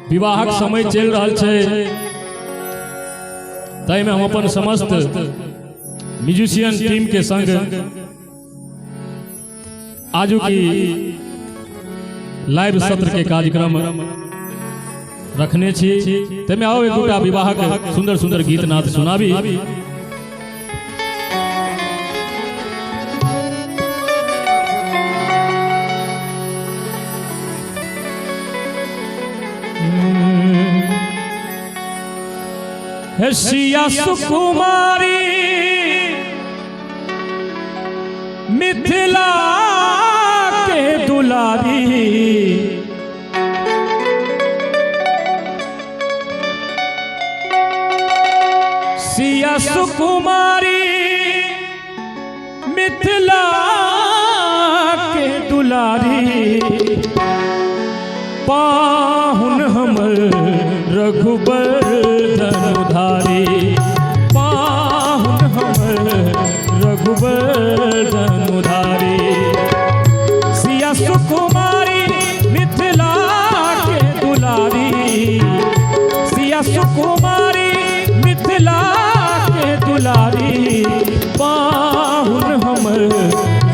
विवाहक समय चल रहा है, तय में हम अपन समस्त म्यूजिशियन टीम के संग आजू की लाइव सत्र के कार्यक्रम रखने छी। तय में आओ एक गोटा विवाहक सुंदर सुंदर गीत नाद सुनाबी। सिया सुकुमारी मिथिला के दुलारी, सिया सुकुमारी मिथिला के दुलारी, पाहुन हमर रघुबर धनुधारी, पाहुन हमर रघुबर धनुधारी। सिया सुकुमारी मिथिला के दुलारी, सिया सुकुमारी मिथिला के दुलारी, पाहुन हमर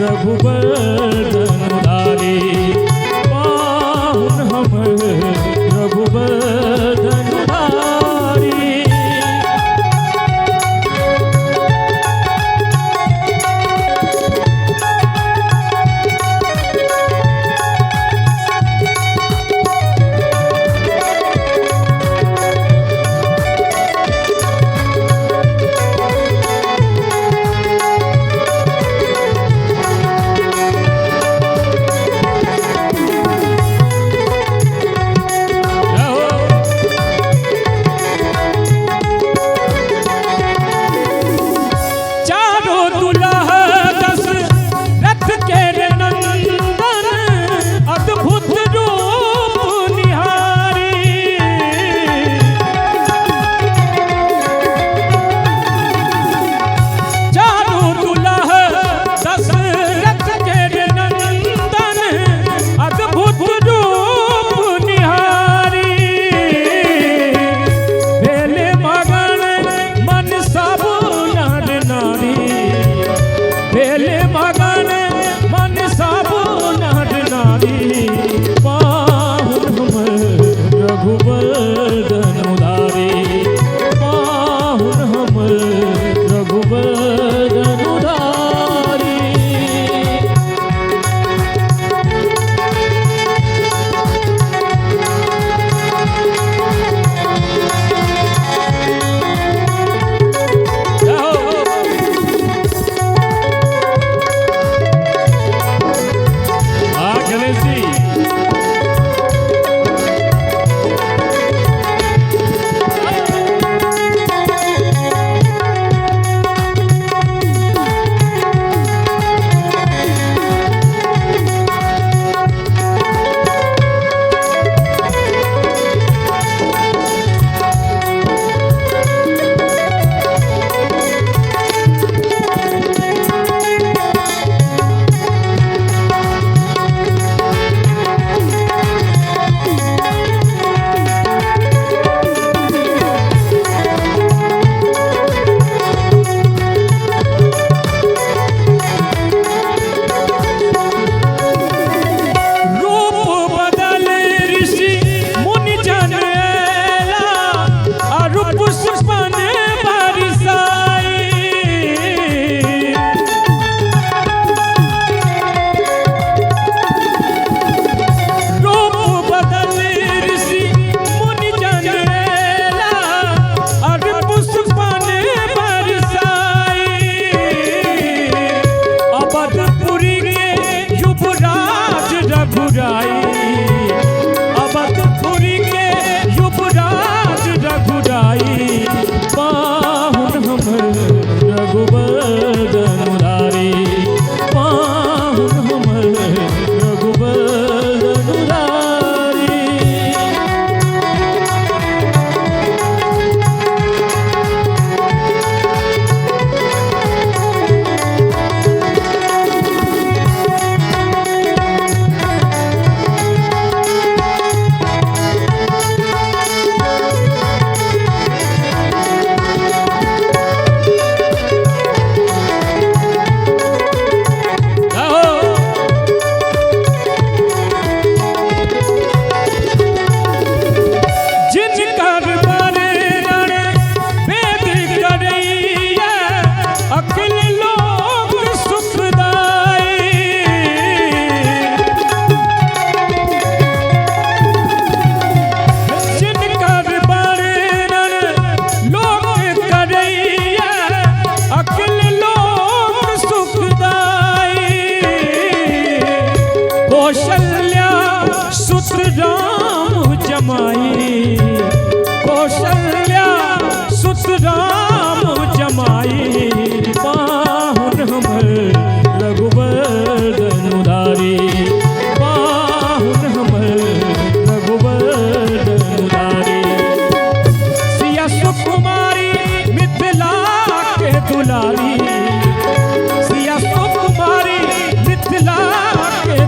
रघुबर धनुधारी, पाहुन हमर रघुबर धनुधारी।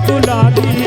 गुलाबी